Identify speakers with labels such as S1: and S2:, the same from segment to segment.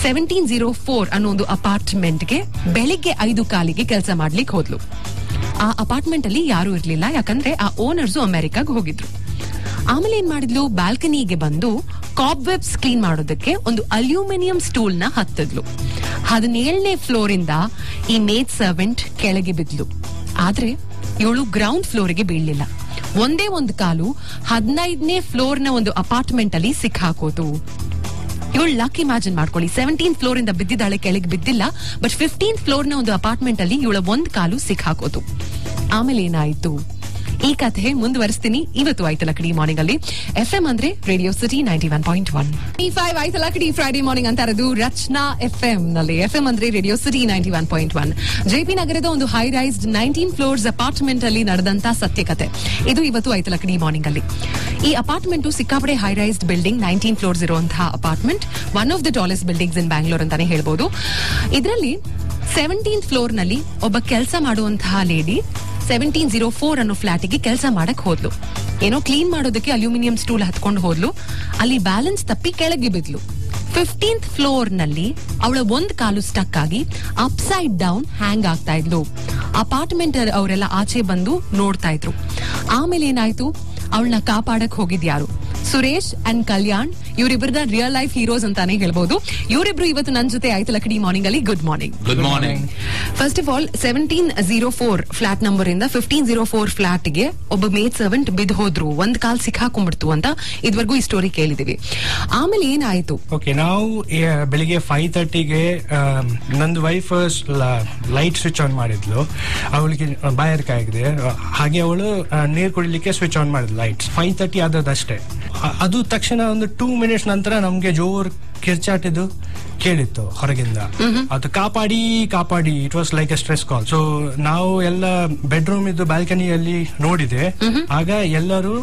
S1: 1704 ಅನ್ನೋ ಒಂದು ಅಪಾರ್ಟ್ಮೆಂಟ್ಗೆ ಬೆಳಿಗ್ಗೆ 5:15 ಕೆಲಸ ಮಾಡ್ಲಿಕ್ಕೆ ಹೋದ್ಲು. ಆ ಅಪಾರ್ಟ್ಮೆಂಟ್ ಅಲ್ಲಿ ಯಾರು ಇರ್ಲಿಲ್ಲ, ಯಾಕಂದ್ರೆ ಆ ಓನರ್ಸು ಅಮೆರಿಕಾಗ್ ಹೋಗಿದ್ರು. ಆಮೇಲೆ ಏನ್ ಮಾಡಿದ್ಲು, ಬ್ಯಾಲ್ಕನಿಗೆ ಬಂದು ಕಾಬ್ವೆಬ್ಸ್ ಕ್ಲೀನ್ ಮಾಡೋದಕ್ಕೆ ಒಂದು ಅಲ್ಯೂಮಿನಿಯಂ ಸ್ಟೂಲ್ ನ ಹತ್ತಿದ್ಲು. 17ನೇ ಫ್ಲೋರ್ ಇಂದ ಈ ಮೇಡ್ ಸರ್ವೆಂಟ್ ಕೆಳಗೆ ಬಿದ್ಲು. ಆದ್ರೆ ಇವಳು ಗ್ರೌಂಡ್ ಫ್ಲೋರ್ಗೆ ಬೀಳಲಿಲ್ಲ. ಒಂದೇ ಒಂದು ಕಾಲು 15ನೇ ಫ್ಲೋರ್ ನ ಒಂದು ಅಪಾರ್ಟ್ಮೆಂಟ್ ಅಲ್ಲಿ ಸಿಕ್ಕಾಕೋತು. ಇವಳು ಲಕ್ ಇಮ್ಯಾಜಿನ್ ಮಾಡ್ಕೊಳ್ಳಿ, 17th ಫ್ಲೋರ್ ಇಂದ ಬಿದ್ದಿದ್ದಾಳೆ, ಕೆಳಗೆ ಬಿದ್ದಿಲ್ಲ. ಬಟ್ 15th ಫ್ಲೋರ್ ನ ಒಂದು ಅಪಾರ್ಟ್ಮೆಂಟ್ ಅಲ್ಲಿ ಇವಳ ಒಂದ್ ಕಾಲು ಸಿಕ್ಕಾಕೋತು. ಆಮೇಲೆ ಏನಾಯ್ತು ಈ ಕಥೆ ಮುಂದುವರಿಸ್ತೀನಿ ಇವತ್ತು ಆಯ್ತಲ್ಲ ಕಡಿ ಮಾರ್ನಿಂಗ್ ಅಲ್ಲಿ. FM ಅಂದ್ರೆ ರೇಡಿಯೋ ಸಿಟಿ 91.1. 5 ಆಯ್ತಲ್ಲ ಕಡಿ ಫ್ರೈಡೆ ಮಾರ್ನಿಂಗ್ ಅಂತ ಇರೋದು ರಚನಾ FM ನಲ್ಲಿ. FM ಅಂದ್ರೆ ರೇಡಿಯೋ ಸಿಟಿ 91.1. JP ನಗರದ ಒಂದು ಹೈ ರೈಸ್ಡ್ 19 ಫ್ಲೋರ್ಸ್ ಅಪಾರ್ಟ್ಮೆಂಟ್ ಅಲ್ಲಿ ನಡೆದಂತ ಸತ್ಯಕತೆ ಇದು ಇವತ್ತು ಆಯ್ತಲ್ಲ ಕಡಿ ಮಾರ್ನಿಂಗ್ ಅಲ್ಲಿ. ಈ ಅಪಾರ್ಟ್ಮೆಂಟ್ ಸಿಕ್ಕಾಪಡೆ ಹೈ ರೈಸ್ಡ್ ಬಿಲ್ಡಿಂಗ್, 19 ಫ್ಲೋರ್ಸ್ ಇರುವಂತಹ apartment, one of the tallest buildings in Bangalore ಅಂತಾನೆ ಹೇಳ್ಬೋದು. ಇದರಲ್ಲಿ 17th ಫ್ಲೋರ್ ನಲ್ಲಿ ಒಬ್ಬ ಕೆಲಸ ಮಾಡುವಂತಹ ಲೇಡಿ 1704 ಅನ್ನೋ ಫ್ಲಾಟಿಗೆ ಕೆಲಸ ಮಾಡಕ್ ಹೋದ್ಲು. ಏನೋ ಕ್ಲೀನ್ ಮಾಡೋದಕ್ಕೆ ಅಲ್ಯೂಮಿನಿಯಂ ಸ್ಟೂಲ್ ಹತ್ಕೊಂಡು ಹೋದ್ಲು. ಅಲ್ಲಿ ಬ್ಯಾಲೆನ್ಸ್ ತಪ್ಪಿ ಕೆಳಗೆ ಬಿದ್ಲು. 15th ಫ್ಲೋರ್ ನಲ್ಲಿ ಅವಳ ಒಂದ್ ಕಾಲು ಸ್ಟಕ್ ಆಗಿ ಅಪ್ಸೈಡ್ ಡೌನ್ ಹ್ಯಾಂಗ್ ಆಗ್ತಾ ಇದ್ಲು. ಅಪಾರ್ಟ್ಮೆಂಟ್ ಅವರೆಲ್ಲ ಆಚೆ ಬಂದು ನೋಡ್ತಾ ಇದ್ರು. ಆಮೇಲೆ ಏನಾಯ್ತು, ಅವಳನ್ನ ಕಾಪಾಡಕ್ ಹೋಗಿದ್ಯಾರು, ಸುರೇಶ್ ಅಂಡ್ ಕಲ್ಯಾಣ್. ಇವರಿಬ್ಬರ ರಿಯಲ್ ಲೈಫ್ ಹೀರೋಸ್ ಅಂತಾನೆ ಹೇಳ್ಬಹುದು. ಇವರಿಬ್ರು ಇವತ್ತು ನನ್ನ ಜೊತೆ ಆಯ್ತಲ್ಲ ಕಡಿ ಮಾರ್ನಿಂಗ್ ಅಲ್ಲಿ. Good morning.
S2: Good morning.
S1: First of all 1704 flat number ಇಂದ 1504 ಫ್ಲಾಟ್ ಗೆ ಒಬ್ಬ ಮೇಡ್ ಸರ್ವೆಂಟ್ ಬಿದ್ದು ಹೋದ್ರು, ಒಂದ್ ಕಾಲ್ ಸಿಕ್ಕಾಕೊಂಡ್ಬಿಡ್ತು ಅಂತ ಇದುವರೆಗೂ ಈ ಸ್ಟೋರಿ ಕೇಳಿದೀವಿ. ಆಮೇಲೆ ಏನಾಯ್ತು,
S3: ಓಕೆ, ನಾವು ಬೆಳಿಗ್ಗೆ 5:30ಗೆ ನಂದು ವೈಫ್ ಲೈಟ್ ಸ್ವಿಚ್ ಆನ್ ಮಾಡಿದ್ಲು. ಅವಳಿಗೆ ಬಾಯರ್ಕ ಆಗಿದೆ, ಹಾಗೆ ಅವಳು ನೀರ್ ಕುಡಿಲಿಕ್ಕೆ ಸ್ವಿಚ್ ಆನ್ ಮಾಡಿದ್ಲು. ಲೈಟ್ಸ್ 5:30 ಆದದಷ್ಟೇ. ಅದು ತಕ್ಷಣ ಒಂದು 2 ಮಿನಿಟ್ಸ್ ನಂತರ ನಮ್ಗೆ ಜೋರ್ ಕಿರ್ಚಾಟಿದ್ದು ಕೇಳಿತ್ತು ಹೊರಗಿಂದ. ಅದು ಕಾಪಾಡಿ it was like A stress call. So ನಾವು ಎಲ್ಲ ಬೆಡ್ರೂಮ್ ಇದ್ದು ಬ್ಯಾಲ್ಕನಿಯಲ್ಲಿ ನೋಡಿದೆ. ಆಗ ಎಲ್ಲರೂ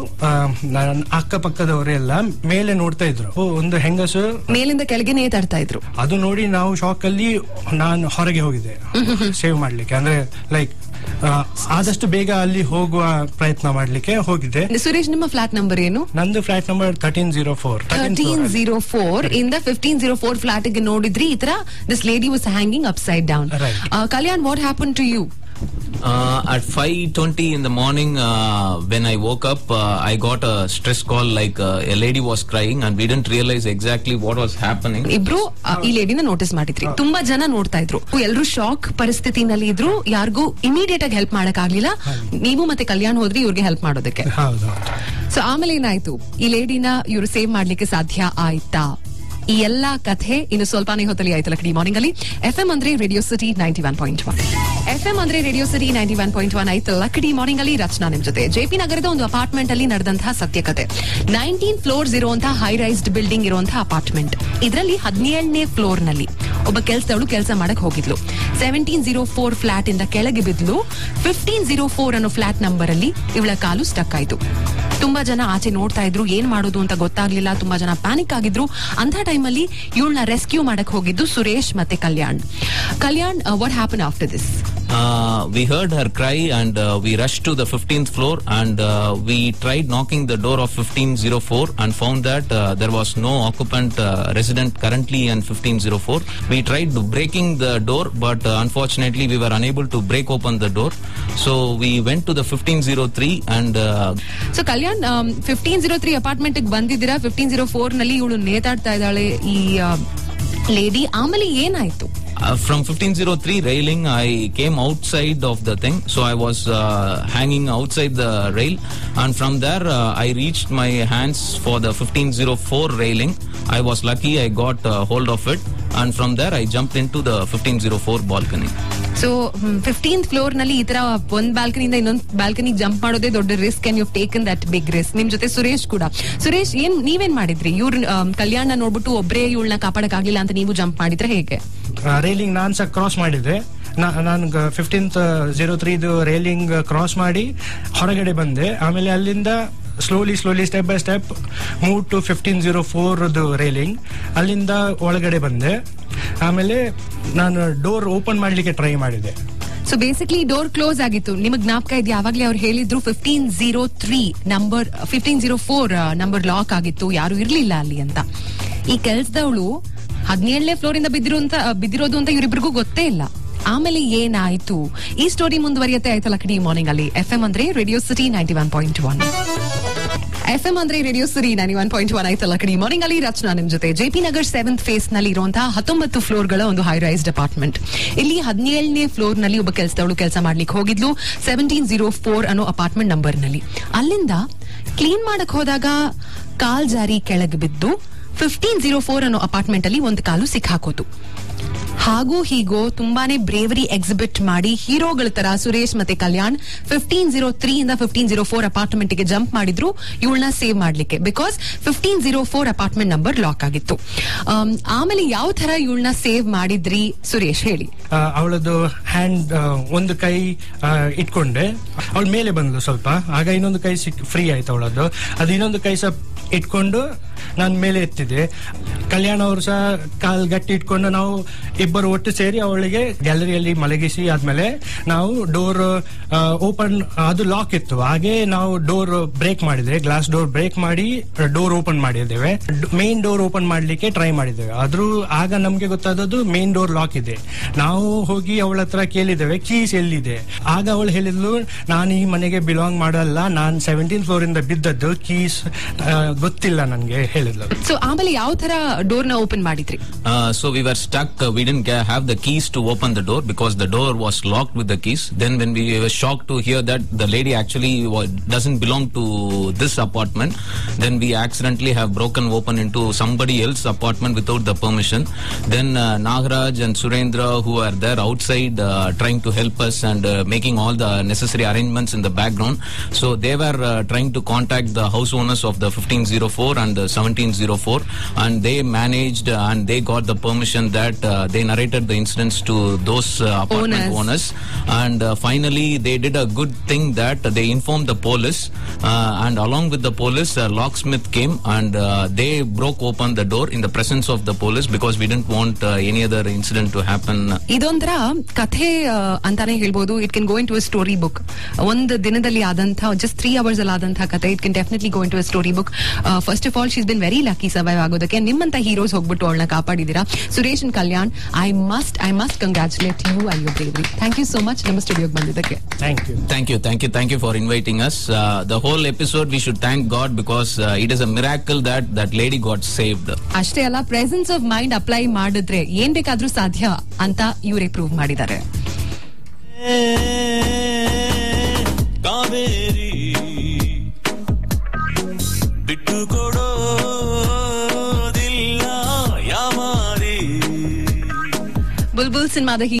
S3: ಅಕ್ಕಪಕ್ಕದವರೆಲ್ಲ ಮೇಲೆ ನೋಡ್ತಾ ಇದ್ರು. ಒಂದು ಹೆಂಗಸು
S1: ಮೇಲಿಂದ ಕೆಳಗೆ ನೇತಾಡ್ತಾ ಇದ್ರು.
S3: ಅದು ನೋಡಿ ನಾವು ಶಾಕ್ ಅಲ್ಲಿ ನಾನು ಹೊರಗೆ ಹೋಗಿದ್ದೆ ಸೇವ್ ಮಾಡ್ಲಿಕ್ಕೆ. ಅಂದ್ರೆ ಲೈಕ್ ಆದಷ್ಟು ಬೇಗ ಅಲ್ಲಿ ಹೋಗುವ ಪ್ರಯತ್ನ ಮಾಡ್ಲಿಕ್ಕೆ ಹೋಗಿದ್ದೆ.
S1: ಸುರೇಶ್, ನಿಮ್ಮ ಫ್ಲಾಟ್ ನಂಬರ್ ಏನು?
S3: ನಂದು ಫ್ಲಾಟ್ ನಂಬರ್ 1304
S1: ಇಂದ 1504 ಫ್ಲಾಟ್ ಗೆ ನೋಡಿದ್ರಿ ಈ ತರ this lady was hanging upside down. Kalyan, what happen to you?
S2: At 5:20 in the morning, when I woke up, I got a stress call like a lady was crying and we didn't realize exactly what was happening.
S1: ಇಬ್ರು ಈ ಲೇಡಿನ notice ಮಾಡಿದ್ರಿ. ತುಂಬಾ ಜನ ನೋಡ್ತಾ ಇದ್ರು, ಎಲ್ಲರೂ shock ಪರಿಸ್ಥಿತಿನಲ್ಲಿ ಇದ್ರು, ಯಾರಿಗೂ ಇಮಿಡಿಯೇಟ್ ಆಗಿ ಹೆಲ್ಪ್ ಮಾಡಕ್ ಆಗ್ಲಿಲ್ಲ. ನೀವು ಮತ್ತೆ ಕಲ್ಯಾಣ್ ಹೋದ್ರಿ ಇವ್ರಿಗೆ ಹೆಲ್ಪ್ ಮಾಡೋದಕ್ಕೆ. ಸೊ ಆಮೇಲೆ ಏನಾಯ್ತು, ಈ ಲೇಡಿನ ಇವ್ರು ಸೇವ್ ಮಾಡ್ಲಿಕ್ಕೆ ಸಾಧ್ಯ ಆಯ್ತಾ? ಈ ಎಲ್ಲಾ ಕಥೆ ಇನ್ನು ಸ್ವಲ್ಪನೇ ಹೊತ್ತಲ್ಲಿ ಆಯ್ತಲ್ಲ ಕಡಿ ಮಾರ್ನಿಂಗ್ ಅಲ್ಲಿ. FM ಅಂದ್ರೆ ರೇಡಿಯೋ ಸಿಟಿ 91.1. FM ಅಂದ್ರೆ ರೇಡಿಯೋ ಸಿಟಿ 91.1 ಆಯ್ತಲ್ಲ ಕಡಿ ಮಾರ್ನಿಂಗ್ ಅಲ್ಲಿ. ರಚನಾ ನಿಮ್ ಜೊತೆ. JP ನಗರದ ಒಂದು ಅಪಾರ್ಟ್ಮೆಂಟ್ ಅಲ್ಲಿ ನಡೆದಂತಹ ಸತ್ಯಕತೆ. 19 ಫ್ಲೋರ್ಸ್ ಇರುವಂತಹ ಹೈ ರೈಸ್ಡ್ ಬಿಲ್ಡಿಂಗ್ ಇರುವಂತಹ ಅಪಾರ್ಟ್ಮೆಂಟ್. ಇದರಲ್ಲಿ 17ನೇ ಫ್ಲೋರ್ ನಲ್ಲಿ ಒಬ್ಬ ಕೆಲಸದವಳು ಕೆಲಸ ಮಾಡಕ್ ಹೋಗಿದ್ಲು. 1704 ಫ್ಲಾಟ್ ಇಂದ ಕೆಳಗೆ ಬಿದ್ಲು. 1504 ಅನ್ನೋ ಫ್ಲಾಟ್ ನಂಬರ್ ಅಲ್ಲಿ ಇವಳ ಕಾಲು ಸ್ಟಕ್ ಆಯ್ತು. ತುಂಬಾ ಜನ ಆಚೆ ನೋಡ್ತಾ ಇದ್ರು, ಏನ್ ಮಾಡೋದು ಅಂತ ಗೊತ್ತಾಗ್ಲಿಲ್ಲ. ತುಂಬಾ ಜನ ಪ್ಯಾನಿಕ್ ಆಗಿದ್ರು. ಅಂತ ಟೈಮಲ್ಲಿ ಇವಳನ್ನ ರೆಸ್ಕ್ಯೂ ಮಾಡಕ್ ಹೋಗಿದ್ದು ಸುರೇಶ್ ಮತ್ತೆ Kalyan. Kalyan, what happen after this?
S2: We heard her cry and we rushed to the 15th floor and we tried knocking the door of 1504 and found that there was no occupant resident currently in 1504. We tried breaking the door but unfortunately we were unable to break open the door. So we went to the 1503 and
S1: So Kalyan, 1503 apartment ಗೆ ಬಂದಿದ್ದೀರಾ. 1504 ನಲ್ಲಿ ಇವಳು ನೇತಾಡ್ತಾ ಇದ್ದಾಳೆ ಈ lady. ಆಮೇಲೆ ಏನಾಯ್ತು?
S2: From 1503 railing, I came outside of the thing. So I was hanging outside the rail. And from there, I reached my hands for the 1504 railing. I was lucky I got hold of it. And from there, I jumped into the 1504 balcony.
S1: So 15th floor ನಲ್ಲಿ ಈ ತರ ಒಂದ್ ಬ್ಯಾಲ್ಕನಿಯಿಂದ ಇನ್ನೊಂದ್ balcony jump ಮಾಡೋದೇ ದೊಡ್ಡ risk. And you taken that big risk. ನಿಮ್ ಜೊತೆ ಸುರೇಶ್ ಕೂಡ. ಸುರೇಶ್, ನೀವೇನ್ ಮಾಡಿದ್ರಿ? ಇವ್ರ ಕಲ್ಯಾಣ ನೋಡ್ಬಿಟ್ಟು ಒಬ್ರೇ ಇವಳನ್ನ ಕಾಪಾಡಕ್ ಆಗ್ಲಿಲ್ಲ ಅಂತ ನೀವು ಜಂಪ್ ಮಾಡಿದ್ರೆ ಹೇಗೆ?
S3: ರೈಲಿಂಗ್ ನಾನ್ ಸಹ ಕ್ರಾಸ್ ಮಾಡಿದ್ದೆ. ನಾನು 1503 ರೈಲಿಂಗ್ ಕ್ರಾಸ್ ಮಾಡಿ ಹೊರಗಡೆ ಬಂದೆ. ಆಮೇಲೆ ಅಲ್ಲಿಂದ slowly step by step move to 1504 railing. ಅಲ್ಲಿಂದ ಒಳಗಡೆ ಬಂದೆ. ಆಮೇಲೆ ನಾನು ಡೋರ್ ಓಪನ್ ಮಾಡ್ಲಿಕ್ಕೆ ಟ್ರೈ ಮಾಡಿದೆ.
S1: ಸೊ ಬೇಸಿಕ್ಲಿ ಡೋರ್ ಕ್ಲೋಸ್ ಆಗಿತ್ತು. ನಿಮಗ್ ಜ್ಞಾಪಕ ಇದೆ ಯಾವಾಗ್ಲೇ ಅವ್ರು ಹೇಳಿದ್ರು 1503 ನಂಬರ್ 1504 ನಂಬರ್ ಲಾಕ್ ಆಗಿತ್ತು, ಯಾರು ಇರ್ಲಿಲ್ಲ ಅಲ್ಲಿ ಅಂತ. ಈ ಕೆಲ್ಸದವಳು 17ನೇ ಫ್ಲೋರ್ ಇಂದ ಬಿದ್ದಿರೋದು ಅಂತ ಇವರಿಬ್ರಿಗೂ ಗೊತ್ತೇ ಇಲ್ಲ. ಆಮೇಲೆ ಏನಾಯ್ತು, ಈ ಸ್ಟೋರಿ ಮುಂದುವರಿಯತ್ತೆ ಆಯ್ತಲ್ಲ ಕಡಿ ಮಾರ್ನಿಂಗ್ ಅಲ್ಲಿ. FM ಅಂದ್ರೆ ರೇಡಿಯೋ ಸಿಟಿ 91.1. FM ಅಂದ್ರೆ ರೇಡಿಯೋ ಸಿಟಿ 91.1 ಆಯ್ತಲ್ಲ ಕಡಿ ಮಾರ್ನಿಂಗ್ ಅಲ್ಲಿ. ರಚನಾ ನಿಮ್ ಜೊತೆ. JP ನಗರ್ 7th ಫೇಸ್ ನಲ್ಲಿ ಇರುವಂತಹ 19 ಫ್ಲೋರ್ ಗಳ ಒಂದು ಹೈ ರೈಸ್ಡ್ ಅಪಾರ್ಟ್ಮೆಂಟ್. ಇಲ್ಲಿ 17ನೇ ಫ್ಲೋರ್ ನಲ್ಲಿ ಒಬ್ಬ ಕೆಲಸದವಳು ಕೆಲಸ ಮಾಡ್ಲಿಕ್ಕೆ ಹೋಗಿದ್ಲು 1704 ಅನ್ನೋ ಅಪಾರ್ಟ್ಮೆಂಟ್ ನಂಬರ್ ನಲ್ಲಿ. ಅಲ್ಲಿಂದ ಕ್ಲೀನ್ ಮಾಡಕ್ ಹೋದಾಗ ಕಾಲ್ ಜಾರಿ ಕೆಳಗೆ ಬಿದ್ದು 1504 ಅನ್ನೋ ಅಪಾರ್ಟ್ಮೆಂಟ್ ಅಲ್ಲಿ ಒಂದು ಕಾಲು ಸಿಕ್ಕಾಕೋತು. ಹಾಗೂ ಹೀಗೋ ತುಂಬಾನೇ ಬ್ರೇವರಿ ಎಕ್ಸಿಬಿಟ್ ಮಾಡಿ ಹೀರೋಗಳ ತರ ಸುರೇಶ್ ಮತ್ತೆ ಕಲ್ಯಾಣ್ 1503 ಇಂದ 1504 ಅಪಾರ್ಟ್ಮೆಂಟ್ ಗೆ ಜಂಪ್ ಮಾಡಿದ್ರು ಇವಳನ್ನ ಸೇವ್ ಮಾಡ್ಲಿಕ್ಕೆ. ಬಿಕಾಸ್ 1504 ಅಪಾರ್ಟ್ಮೆಂಟ್ ನಂಬರ್ ಲಾಕ್ ಆಗಿತ್ತು. ಆಮೇಲೆ ಯಾವ ತರ ಇವಳನ್ನ ಸೇವ್ ಮಾಡಿದ್ರಿ ಸುರೇಶ್, ಹೇಳಿ.
S3: ಅವಳದು ಹ್ಯಾಂಡ್ ಒಂದು ಕೈ ಇಟ್ಕೊಂಡೆ, ಅವಳ ಮೇಲೆ ಬಂದ್ಲು ಸ್ವಲ್ಪ, ಆಗ ಇನ್ನೊಂದು ಕೈ ಫ್ರೀ ಆಯ್ತು ಅವಳದ್ದು. ಅದು ಇನ್ನೊಂದು ಕೈ ಸಹ ಇಟ್ಕೊಂಡು ನಾನು ಮೇಲೆ ಎತ್ತಿದೆ. ಕಲ್ಯಾಣ ಅವರು ಸಹ ಕಾಲ್ ಗಟ್ಟಿ ಇಟ್ಕೊಂಡು ನಾವು ಇಬ್ಬರು ಒಟ್ಟು ಸೇರಿ ಅವಳಿಗೆ ಗ್ಯಾಲರಿಯಲ್ಲಿ ಮಲಗಿಸಿ ಆದ್ಮೇಲೆ ನಾವು ಡೋರ್ ಓಪನ್, ಅದು ಲಾಕ್ ಇತ್ತು, ಹಾಗೆ ನಾವು ಡೋರ್ ಬ್ರೇಕ್ ಮಾಡಿದ್ದೇವೆ, ಗ್ಲಾಸ್ ಡೋರ್ ಬ್ರೇಕ್ ಮಾಡಿ ಡೋರ್ ಓಪನ್ ಮಾಡಿದ್ದೇವೆ. ಮೇನ್ ಡೋರ್ ಓಪನ್ ಮಾಡ್ಲಿಕ್ಕೆ ಟ್ರೈ ಮಾಡಿದ್ದೇವೆ, ಆದ್ರೂ ಆಗ ನಮ್ಗೆ ಗೊತ್ತಾದದ್ದು ಮೇನ್ ಡೋರ್ ಲಾಕ್ ಇದೆ. ನಾವು ಹೋಗಿ ಅವಳ ಹತ್ರ ಕೇಳಿದ್ದೇವೆ ಕೀಸ್ ಎಲ್ಲಿದೆ. ಆಗ ಅವಳು ಹೇಳಿದ್ಲು, ನಾನು ಈ ಮನೆಗೆ ಬಿಲಾಂಗ್ ಮಾಡಲ್ಲ, ನಾನು 17th ಫ್ಲೋರ್ ಇಂದ ಬಿದ್ದದ್ದು, ಕೀಸ್ ಗೊತ್ತಿಲ್ಲ ನನ್ಗೆ ಹೇಳಿದ್ಲು.
S1: ಸೊ ಆಮೇಲೆ ಯಾವ ತರ ಡೋರ್ ನ ಓಪನ್ ಮಾಡಿದ್ರಿ?
S2: So we were stuck. We didn't have the keys to open the door because the door was locked with the keys. Then when we were shocked to hear that the lady actually doesn't belong to this apartment, then we accidentally have broken open into somebody else's apartment without the permission. Then Nagaraj and Surendra, who are there outside trying to help us and making all the necessary arrangements in the background. So they were trying to contact the house owners of the 1504 and the 1704, and they managed and they got the permission that they narrated the incidents to those apartment owners. And finally they did a good thing that they informed the police, and along with the police a locksmith came and they broke open the door in the presence of the police because we didn't want any other incident to happen.
S1: ಇದೊಂದರ ಕಥೆ ಅಂತಾನೆ ಹೇಳ್ಬೋದು. It can go into a story book. ಒಂದು ದಿನದಲ್ಲಿ ಆದಂತ just 3 hours ಅಲ್ಲಿ ಆದಂತಹ ಕಥೆ, it can definitely go into a story book. First of all she's been very lucky survive ಆಗೋದಕ್ಕೆ. ನಿಮ್ಮಂತ ಹೀರೋಸ್ ಹೋಗ್ಬಿಟ್ಟು ಅವಳನ್ನ ಕಾಪಾಡಿದೀರಾ. Suresh and Kalyan, I must congratulate you and your bravery. Thank you so much ನಮ್ಮ ಸ್ಟುಡಿಯೋಗೆ ಬಂದಿದ್ದಕ್ಕೆ.
S2: Thank you for inviting us. The whole episode we should thank God because it is a miracle that lady got saved.
S1: ಅಷ್ಟೇ ಅಲ್ಲ, presence of mind apply ಮಾಡಿದ್ರೆ ಏನ್ ಬೇಕಾದ್ರೂ ಸಾಧ್ಯ ಅಂತ ಇವರೇ ಪ್ರೂವ್ ಮಾಡಿದ್ದಾರೆ.
S4: ಕಾವೇರಿ ಬಿಟ್ಟು ಕೊಡೋದಿಲ್ಲ ಯಾಮಾರಿ.
S1: ಬುಲ್ಬುಲ್ ಸಿನಿಮಾದ